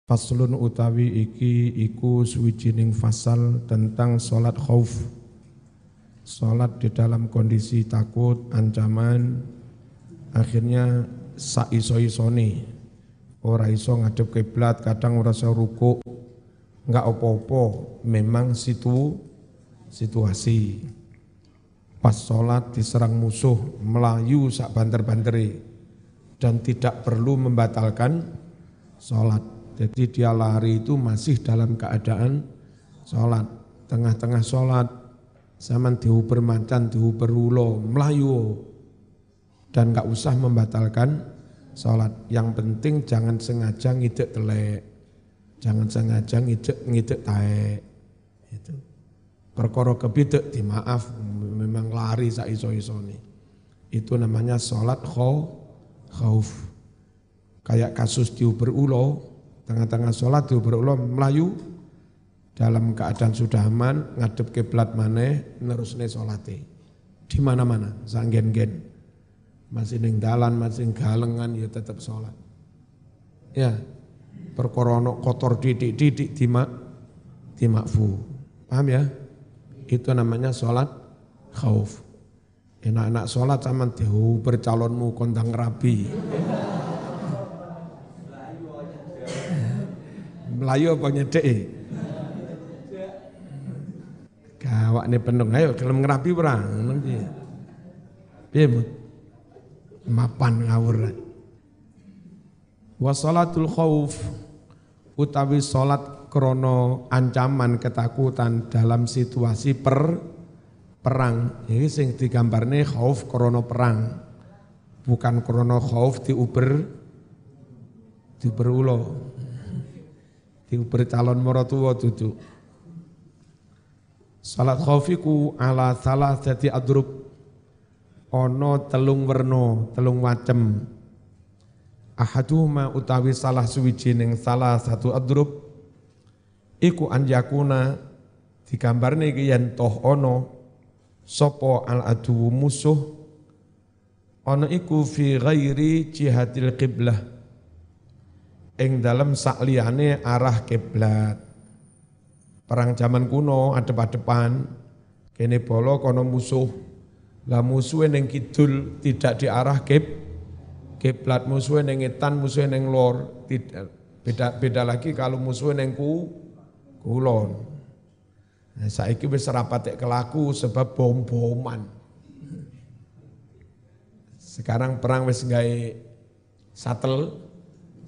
Faslun utawi iki iku suwijining fasal tentang sholat khauf. Sholat di dalam kondisi takut, ancaman, akhirnya saiso-isoni. Ora iso ngadep kiblat, kadang ora iso ruku, enggak opo-opo, memang situasi. Pas sholat diserang musuh, melayu sak banter-banteri, dan tidak perlu membatalkan sholat. Jadi dia lari itu masih dalam keadaan sholat. Tengah-tengah sholat, zaman diuber macan, diuber ulo, melayu. Dan gak usah membatalkan sholat. Yang penting jangan sengaja ngidek telek. Jangan sengaja ngidek taek. Itu. Perkara kebidek dimaaf, memang lari saiso-isoni. Itu namanya sholat khauf. Kayak kasus diuber ulo, tengah-tengah sholat diuber ulo melayu, dalam keadaan sudah aman, ngadep kiblat maneh, nerusne sholate. Di mana-mana, sanggen-gen. Masih ning dalan, masih galengan, ya tetap sholat. Ya, perkara ono kotor didik dimakfu. Paham ya? Itu namanya sholat khauf. Enak-enak sholat sama diuber calonmu kondang rabi. Melayu apa nyedek? Gawak nih penung, ayo gelem ngerapi perang. Piye mut? Mapan ngawur. Wa sholatul khauf utawi salat krana ancaman ketakutan dalam situasi perang. Ini sing digambarne khauf krana perang. Bukan krana khauf diuber ulo. Diuber calon maratuwa dudu. Salat khaufiku ala salasati adrub. Ana telung werna, telung macem. Ahaduhuma utawi salah suwijining salah satu adrub iku anjakuna digambarne iki yen toh ana sapa al adu musuh ana iku fi ghairi jihatil qiblah. Ing dalam sakliyane arah kiblat. Perang zaman kuno adep-adepan, kene bolo kono musuh. Lah musuhe ning kidul tidak diarah kiblat, musuhe ning ngetan, musuhe ning lor. Tidak beda lagi kalau musuhe ning kulon. Nah, saiki wis ora patek kelaku sebab bom-boman. Sekarang perang wis gawe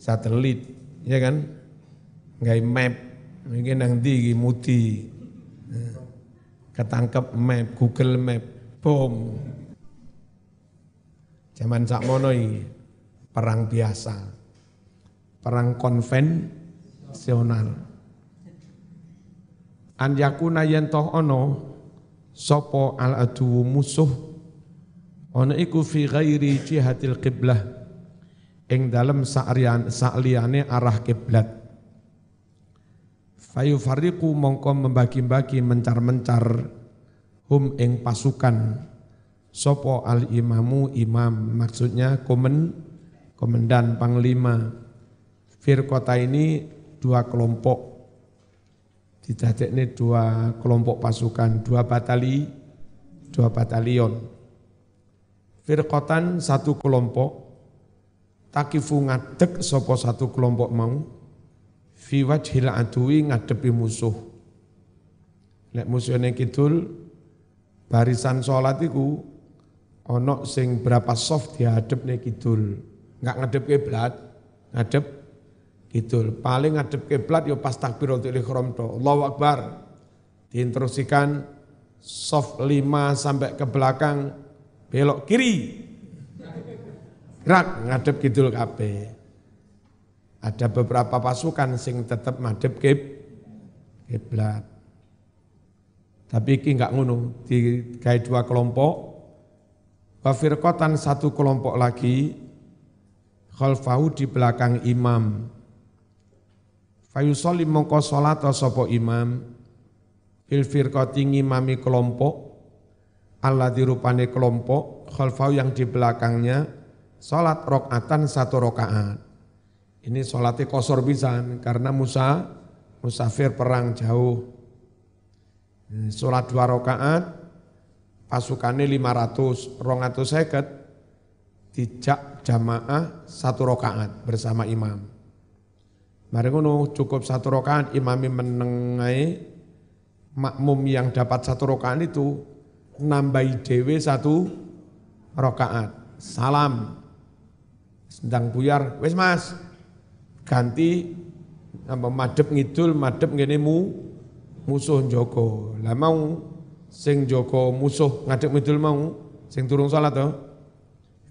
satelit, ya kan? Nggak map, mungkin nang ndi mudi. Ketangkep map, Google Map, bom. Zaman sakmono iki perang biasa. Perang konvensional. Anjakuna yen toh ana sapa al adu musuh ana iku fi ghairi jihatil qiblah. Ing dalam sakliyane arah kiblat. Fayu fariqu mongko membagi-bagi mencar-mencar hum ing pasukan sopo al imamu imam, maksudnya komandan panglima. Firqota ini dua kelompok, didadekne dua kelompok pasukan, dua batalion. Firqotan satu kelompok, takifu ngadeg sapa satu kelompok mau fi wajhil aduwi ngadepi musuh. Lek musuh ning kidul barisan salat iku ana sing berapa soft dihadep ning kidul. Enggak ngadep kiblat, ngadep kidul. Paling ngadep kiblat ya pas takbiratul ihram to. Allahu Akbar. Diinstruksikan soft 5 sampai ke belakang belok kiri. Gerak ngadep kidul kabeh. Ada beberapa pasukan sing tetap ngadep kiblat. Tapi iki enggak ngono, digawe dua kelompok. Wa firqatan satu kelompok lagi khalfahu di belakang imam. Fayusolli mongko salat sapa imam fil firqati ngimami kelompok alladzi rupane kelompok khalfahu yang di belakangnya salat rakaatan satu rakaat. Ini sholatnya kosor pisan karena musafir perang jauh. Sholat 2 rakaat, pasukannya 500, 250, dijak jamaah 1 rakaat bersama imam. Mari ngono cukup 1 rakaat, imami menengai makmum yang dapat 1 rakaat itu nambahi dewe 1 rakaat. Salam. Sedang buyar, wis Mas. Ganti madhep ngidul, madhep ngene musuh njogo. Lah mau sing njogo musuh ngadep ngidul mau sing durung salat to.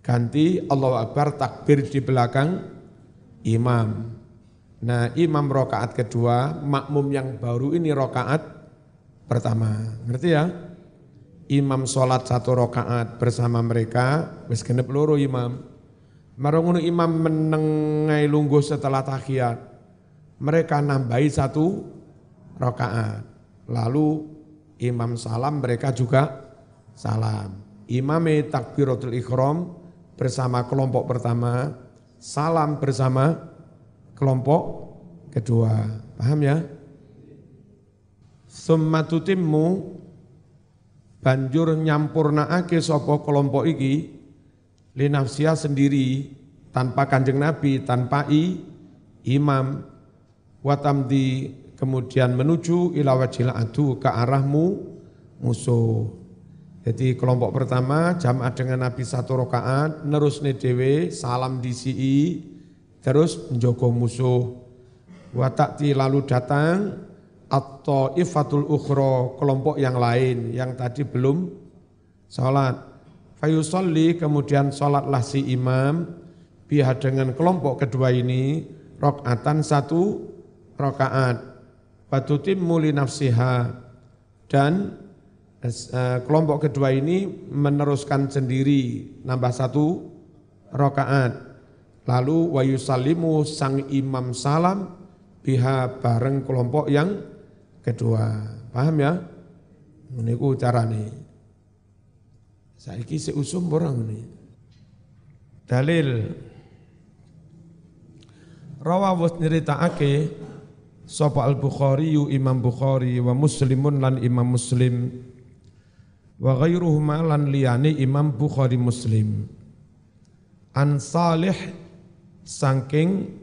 Ganti Allahu Akbar takbir di belakang imam. Nah, imam rakaat kedua, makmum yang baru ini rakaat pertama. Ngerti ya? Imam sholat 1 rakaat bersama mereka, wis genep loro imam. Marungono imam menengai lungguh setelah tahiyat. Mereka nambahi 1 rakaat. Lalu imam salam, mereka juga salam. Imame takbiratul ihram bersama kelompok pertama, salam bersama kelompok kedua. Paham ya? Summa tutimmu, banjur nyampurnaake sapa kelompok iki linafsia sendiri tanpa Kanjeng Nabi, tanpa imam, watamdi kemudian menuju ila wajhil adu ke arahmu musuh. Jadi kelompok pertama jamaah dengan Nabi 1 rakaat, nerusne dhewe salam disi'i, terus njogo musuh. Wa ta'ti lalu datang at-thaifatul ukhra, kelompok yang lain yang tadi belum salat. Fayusolli, kemudian sholatlah si imam biha dengan kelompok kedua ini rakaatan 1 rakaat. Batutimmu li nafsiha, dan kelompok kedua ini meneruskan sendiri nambah 1 rakaat. Lalu wayusallimu, sang imam salam biha bareng kelompok yang kedua. Paham ya? Niku carane. Saiki seusum orang ini. Dalil rawawus nyeritakake sapa al-Bukhari Imam Bukhari wa Muslimun lan Imam Muslim wa ghairuhuma lan liyane Imam Bukhari Muslim an Salih saking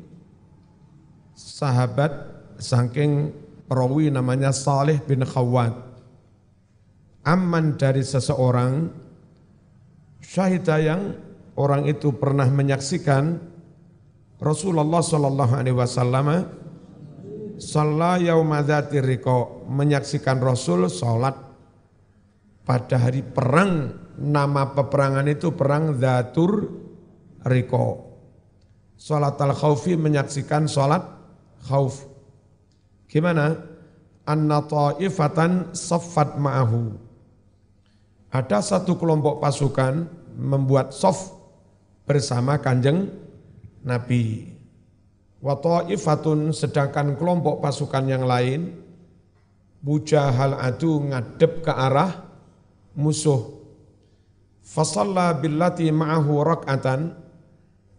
sahabat, saking perawi namanya Salih bin Khawwat, amman dari seseorang syahidah yang orang itu pernah menyaksikan Rasulullah sallallahu alaihi wasallam shalla yauma dzati riqa, menyaksikan Rasul salat pada hari perang. Nama peperangan itu perang Dzatur Riqa. Salat al-khaufi, menyaksikan salat khauf. Gimana? Anna ta'ifatan saffat ma'ahu, ada 1 kelompok pasukan membuat sof bersama Kanjeng Nabi. Wa ta'ifatun, sedangkan kelompok pasukan yang lain bujahal adu, ngadep ke arah musuh. Fasalla billati ma'ahu rak'atan,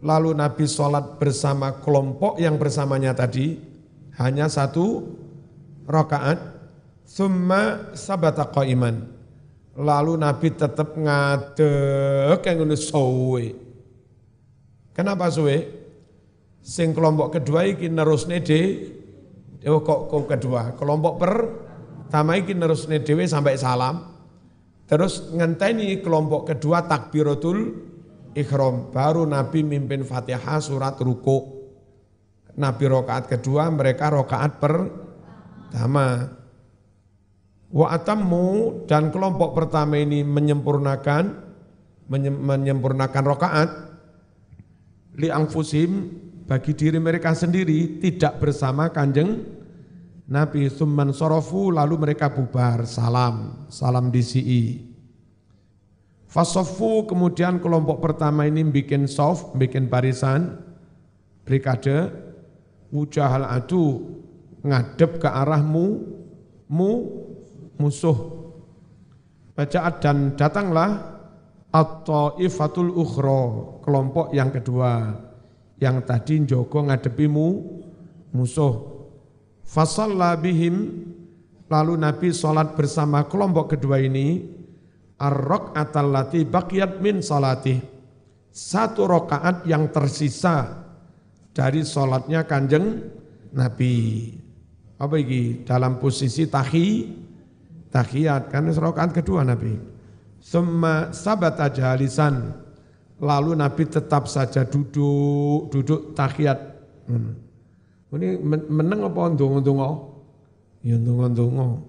lalu Nabi sholat bersama kelompok yang bersamanya tadi hanya 1 rakaat. Thumma sabata qa'iman, lalu Nabi tetap ngadeg yang ngono suwe. Kenapa suwe? Sing kelompok kedua iki nerusne kok kedua. Kelompok pertama iki nerusne dhewe sampai salam. Terus ngenteni kelompok kedua takbiratul ihram, baru Nabi mimpin Fatihah surat ruku. Nabi rakaat kedua, mereka rakaat pertama. Wa atammu, dan kelompok pertama ini menyempurnakan rakaat li anfusim, bagi diri mereka sendiri, tidak bersama Kanjeng Nabi. Tsumman sarafu, lalu mereka bubar, salam disi'i. Fasoffu, kemudian kelompok pertama ini bikin sof, bikin barisan, brigade, wujahal adu, ngadep ke arahmu, musuh. Bacaan dan datanglah at-ta'ifatul ukhra, kelompok yang kedua, yang tadi njogo ngadepimu musuh. Fasalla bihim, lalu Nabi sholat bersama kelompok kedua ini, ar-rak'atal lati baqiyat min salati, satu rakaat yang tersisa dari sholatnya Kanjeng Nabi. Apa ini? Dalam posisi tahiyat, kan rakaat kedua Nabi. Summa sabata jalisan, lalu Nabi tetap saja duduk tahiyat. Ini meneng apa ndonga-ndonga? Ya ndonga-ndonga.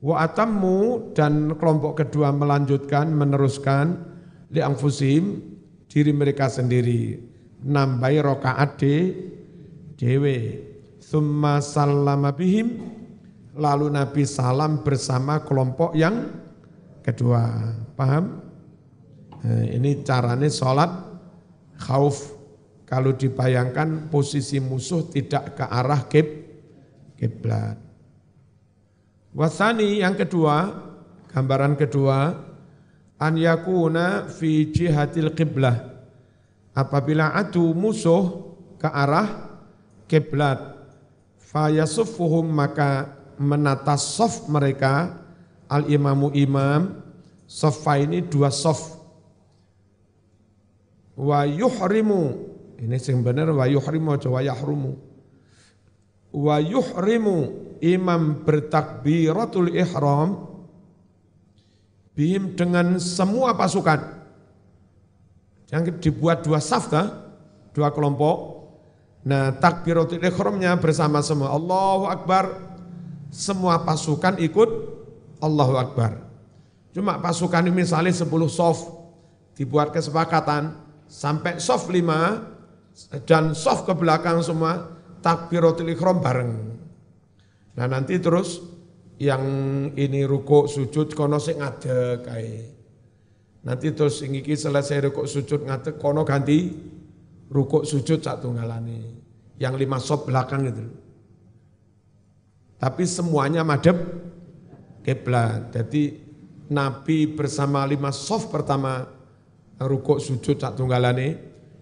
Wa atammu, dan kelompok kedua melanjutkan, meneruskan li anfusihim, diri mereka sendiri, nambahi rakaat dewe. Summa sallama bihim, lalu Nabi salam bersama kelompok yang kedua. Paham? Nah, ini caranya sholat khauf. Kalau dibayangkan posisi musuh tidak ke arah kiblat. Wasani, yang kedua, gambaran kedua, an yakuna fi jihatil qiblah, apabila adu musuh ke arah kiblat, fayasuffuhum, maka menata sof mereka, al imamu imam, sofa ini dua sof, wa yuhrimu, ini yang benar wa yuhrimu aja wa yahrumu, wa yuhrimu, imam bertakbiratul ihram, bihim, dengan semua pasukan. Yang dibuat dua saf, dua kelompok. Nah, takbiratul ihramnya bersama semua, Allahu Akbar, semua pasukan ikut Allahu Akbar. Cuma pasukan ini misalnya 10 sof, dibuat kesepakatan sampai sof 5 dan sof ke belakang semua takbiratul ihram bareng. Nah nanti terus yang ini rukuk sujud kono sing ngadeg kae. Nanti terus sing iki selesai rukuk sujud ngadeg kono ganti rukuk sujud sak tunggalane. Yang 5 sof belakang itu. Tapi semuanya madhep kiblat. Jadi Nabi bersama 5 sof pertama rukuk sujud sak tunggalane,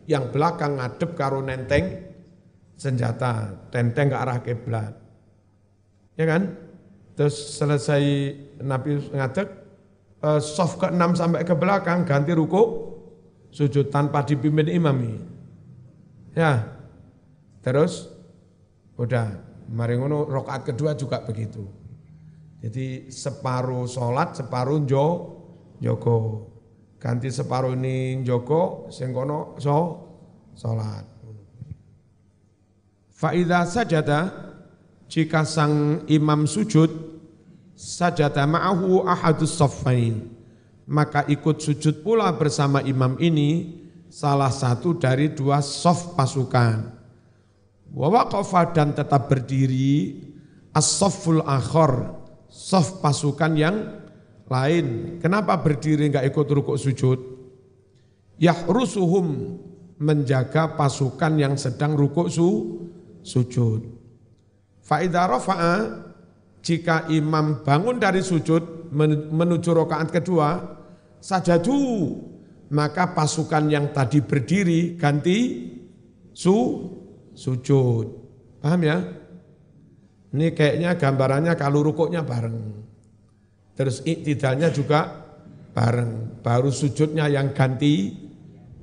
yang belakang ngadep karo nenteng senjata, tenteng ke arah kiblat. Ya kan? Terus selesai Nabi ngadeg, sof ke-6 sampai ke belakang ganti rukuk sujud tanpa dipimpin imam. Ya. Terus udah, mari ngono rakaat kedua juga begitu. Jadi separuh sholat, separuh njogo. Ganti separuh ini njogo, sing kono sholat. Fa'idha sajada, jika sang imam sujud, sajada ma'ahu ahadus saffain, maka ikut sujud pula bersama imam ini salah satu dari 2 sof pasukan. Wa waqafa, dan tetap berdiri, as-safful akhar, sof pasukan yang lain. Kenapa berdiri enggak ikut rukuk sujud? Yahrusuhum, menjaga pasukan yang sedang rukuk sujud. Fa'idha rafa'a, jika imam bangun dari sujud menuju rakaat kedua, sajadu, maka pasukan yang tadi berdiri ganti sujud. Paham ya? Ini kayaknya gambarannya kalau rukuknya bareng. Terus iktidalnya juga bareng, baru sujudnya yang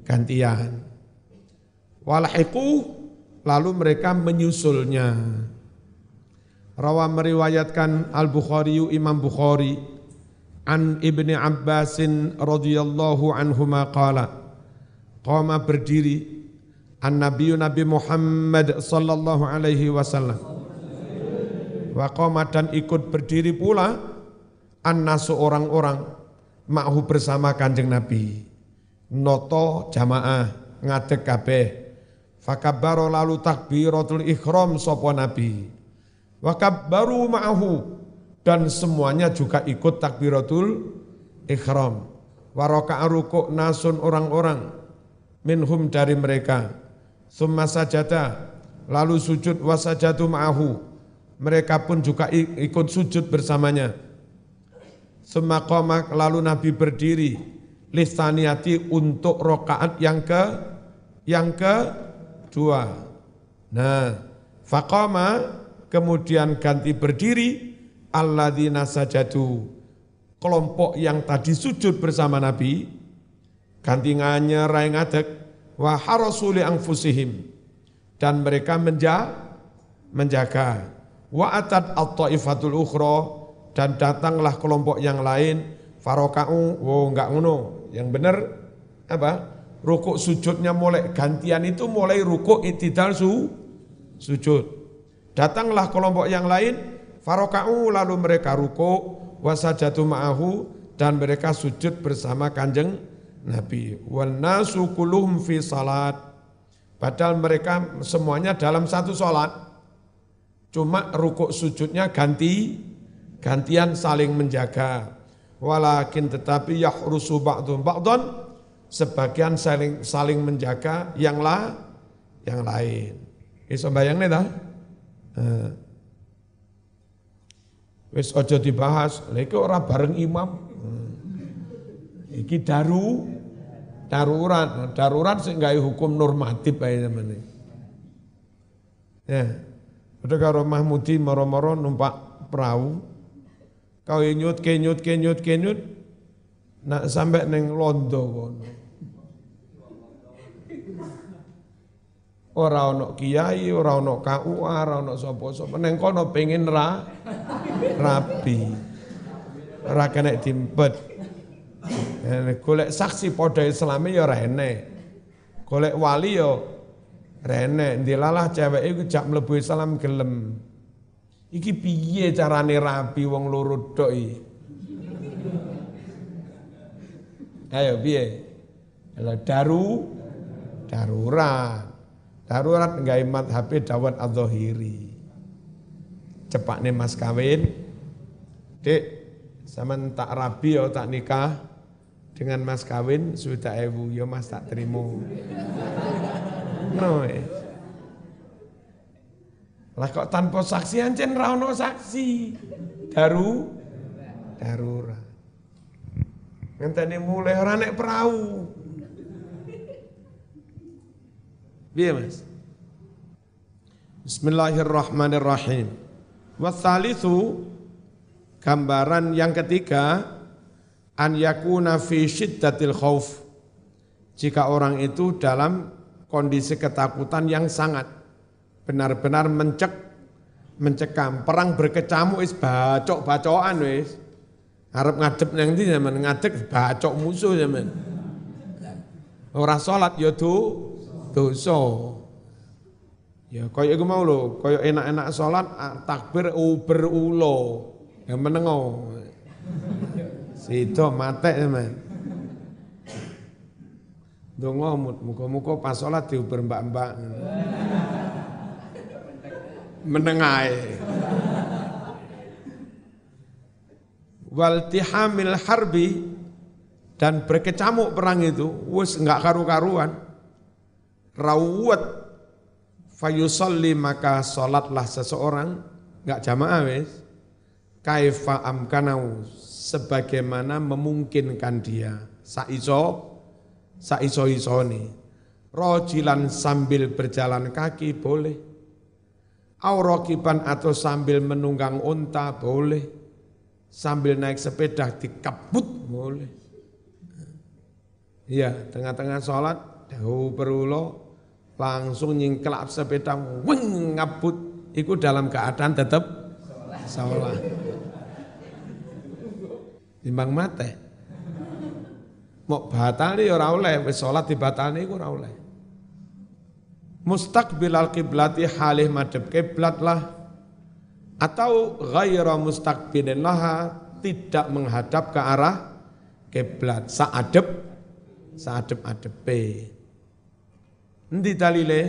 gantian. Walahiqu, lalu mereka menyusulnya. Rawa meriwayatkan Al-Bukhari, Imam Bukhari, an Ibni Abbasin radhiyallahu anhuma qala, qama berdiri, an-nabiyyu Nabi Muhammad sallallahu alaihi wasallam, wa qama, dan ikut berdiri pula, an-nasu, orang-orang, ma'hu, bersama Kanjeng Nabi, noto jamaah, ngadeg kabeh, fakabbaro, lalu takbiratul ihram sapa Nabi, wa kabbaru ma'hu, dan semuanya juga ikut takbiratul ihram, wa raka'a, rukuk, nasun, orang-orang, minhum, dari mereka, summa sajada, lalu sujud, wa sajadu ma'hu, mereka pun juga ikut sujud bersamanya. Summa qama, lalu Nabi berdiri, lisaniyati, untuk rakaat yang ke 2. Nah, faqama kemudian ganti berdiri alladzina sajadu, kelompok yang tadi sujud bersama Nabi ganti nganyer rai ngadeg wa harasu li anfusihim, dan mereka menjaga wa atat at-taifatul ukhra, dan datanglah kelompok yang lain faroka'u, enggak ngono, yang benar apa? Rukuk sujudnya mulai gantian itu mulai rukuk i'tidal sujud. Datanglah kelompok yang lain faroka'u, lalu mereka rukuk wasajatu ma'ahu, dan mereka sujud bersama Kanjeng Nabi. Wan nasu kulluhum fi salat, padahal mereka semuanya dalam satu salat, cuma rukuk sujudnya gantian saling menjaga. Walakin tetapi yahrusu ba'dhum ba'dhan, sebagian saling menjaga yang lain. Iso bayangne ta? Wis aja dibahas, lha iki ora bareng imam. Iki darurat sing gawe hukum normatif ae sampeyan. Ya. Padha karo Mahmudi moro-moro numpak perahu. Kau nyut, nak sampai neng Londo kono. Ora ono kiai, ora ono KUA, ora ono sapa-sapa. Neng kono pengen rabi. Ora kena dimpet. Golek saksi padha Islame ya ora enek. Golek wali ya ora enek. Ndilalah cewek iku jak mlebu Islam gelem. Iki piye carane rabi wong loro tok iki? Ayo piye? Darurat nggawe madhab Dawud Adz-Dzahiri. Cepakne mas kawin. Dik, sampean tak rabi ya tak nikah dengan mas kawin 1.000 ya mas tak terima. No. Lah kok tanpa saksi ancen ra ono saksi. Darurat. Ngenteni mulai ora nek perahu. Piye Mas? Bismillahirrahmanirrahim. Watsalitsu, gambaran yang ketiga, an yakuna fi syiddatil khauf. Jika orang itu dalam kondisi ketakutan yang sangat, benar-benar mencekam, perang berkecamuk wis bacok-bacokan wis. Arep ngadep nang ndi zaman ngadeg bacok musuh zaman. Ora salat ya dosa. Ya kaya iku mau lho, kaya enak-enak salat takbir berulo. Ya menengo. Sido matek zaman. Donga muga-muga pas salat diuber mbak-mbak. Menengae. Waltihamil harbi, dan berkecamuk perang itu wis enggak karu-karuan. Rawat fayusalli, maka salatlah seseorang enggak jamaah wis. Kaifa amkanau, sebagaimana memungkinkan dia. Saiso-isone. Rojilan, sambil berjalan kaki boleh. Aurakiban, atau sambil menunggang unta boleh. Sambil naik sepeda dikabut boleh. Iya, tengah-tengah sholat, dahu berulo, langsung nyingkelap sepeda, ngabut. Itu dalam keadaan tetap sholat. Timbang mate. Mau batal ya ora oleh, wis sholat dibatalne iku ora oleh. Mustaqbilal qiblati, halih madhep kiblat lah. Atau ghaira mustaqbilin laha, tidak menghadap ke arah kiblat, saadep-adepe. Endi dalile?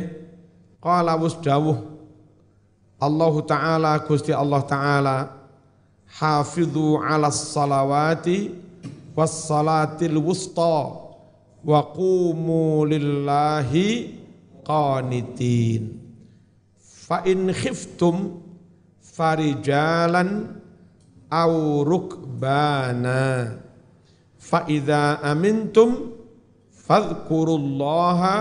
Qala wasdawuh Allah Ta'ala, Gusti Allah Ta'ala, hafidhu 'alas salawati was salatil wusta wa qumu lillahi qanitin. Fa in khiftum farijalan aw rukbana fa idza amintum fadhkurullaha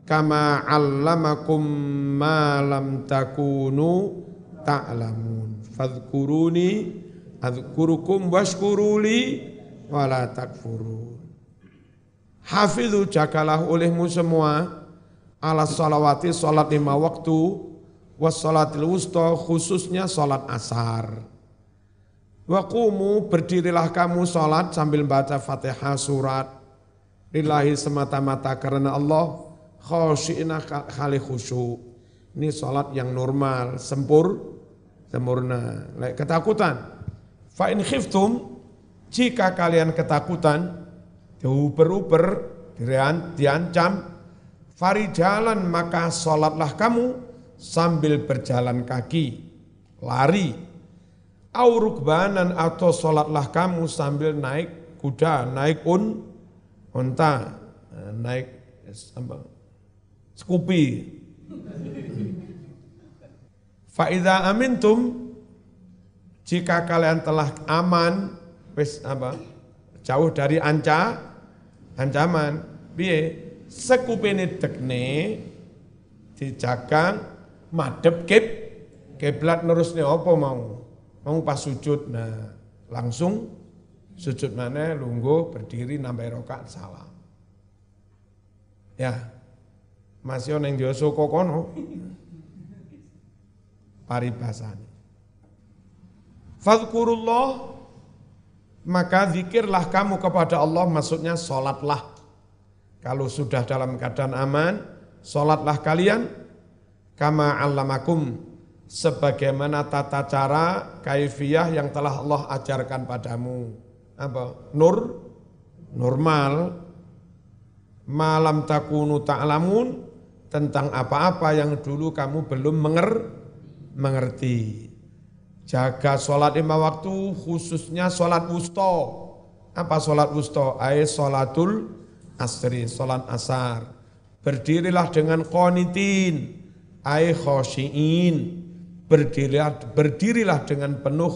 kama 'allamakum ma lam takunu ta'lamun. Fadhkuruni adzkurukum washkuruli wala takfurun. Hafidhu, jagalah olehmu semua ala salawati, salat 5 waktu, was salatil wusta, khususnya salat asar. Wa qumu, berdirilah kamu salat sambil baca Fatihah surat, lillahi semata-mata karena Allah, khasyi'ina khali khusyuk. Ini salat yang normal, sempurna. Ketakutan. Fa in khiftum, jika kalian ketakutan, diuber-uber, diancam, farijalan, maka salatlah kamu sambil berjalan kaki, lari. Au rukbanan, atau salatlah kamu sambil naik kuda, naik unta, naik skupi. Fa idza amintum, jika kalian telah aman, jauh dari ancaman, piye? Sekupene dekne dijaga madhep kiblat, nerusne apa mau pas sujud, nah langsung sujud mana, lungguh, berdiri, nambah rakaat, salam. Ya, masih neng Joso kokono, paribasane. Fadhkurullah, maka zikirlah kamu kepada Allah, maksudnya sholatlah. Kalau sudah dalam keadaan aman, sholatlah kalian, kama 'allamakum, sebagaimana tata cara kaifiyah yang telah Allah ajarkan padamu. Apa? Normal. Malam takunu ta'lamun, tentang apa-apa yang dulu kamu belum mengerti. Jaga sholat 5 waktu, khususnya sholat wusta. Apa sholat wusta? Sholatul asri, sholat asar. Berdirilah dengan qanitin, khosyiin. Berdirilah dengan penuh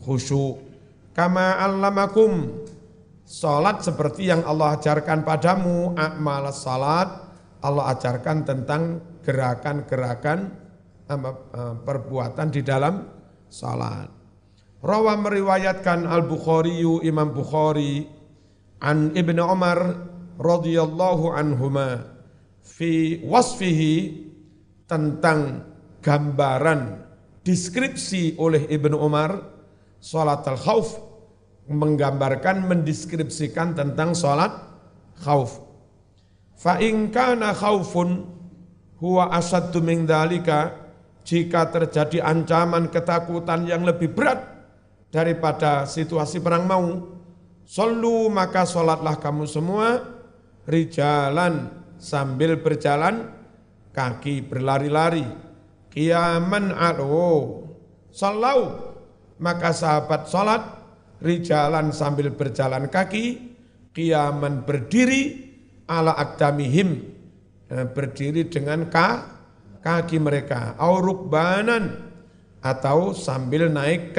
khusyuk. Kama 'allamakum, salat seperti yang Allah ajarkan padamu. A'mal salat, Allah ajarkan tentang gerakan-gerakan perbuatan di dalam salat. Rawa meriwayatkan Al-Bukhari, Imam Bukhari, an Ibnu Umar radhiyallahu anhuma fi wasfihi, tentang gambaran deskripsi oleh Ibnu Umar salat al-khauf, menggambarkan, mendeskripsikan tentang salat khauf. Fa in kana khaufun huwa asaddu min dzalika, jika terjadi ancaman ketakutan yang lebih berat daripada situasi perang mau, sallu, maka salatlah kamu semua, rijalan, sambil berjalan kaki, berlari-lari. Qiyaman sallau, maka sahabat salat, rijalan sambil berjalan kaki, qiyaman berdiri, ala aqdamihim, berdiri dengan kaki mereka, au rukbanan, atau sambil naik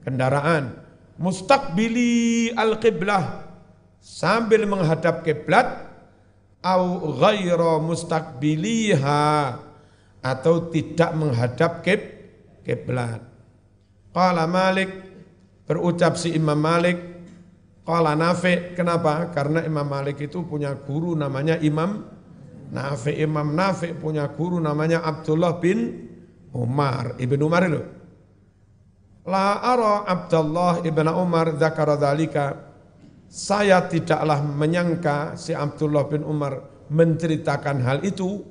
kendaraan, mustaqbili al-qiblah, sambil menghadap kiblat, au ghaira mustaqbiliha, atau tidak menghadap kiblat. Qala Malik, berucap si Imam Malik, qala Nafi', kenapa? Karena Imam Malik itu punya guru namanya Imam Nafi'. Imam Nafi' punya guru namanya Abdullah bin Umar, Ibnu Umar itu. La ara Abdullah ibn Umar dzakara dzalika, saya tidaklah menyangka si Abdullah bin Umar menceritakan hal itu,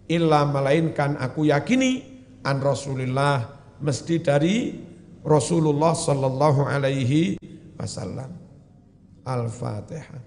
illa melainkan aku yakini an Rasulillah, mesti dari Rasulullah sallallahu alaihi wasallam. Al-Fatihah.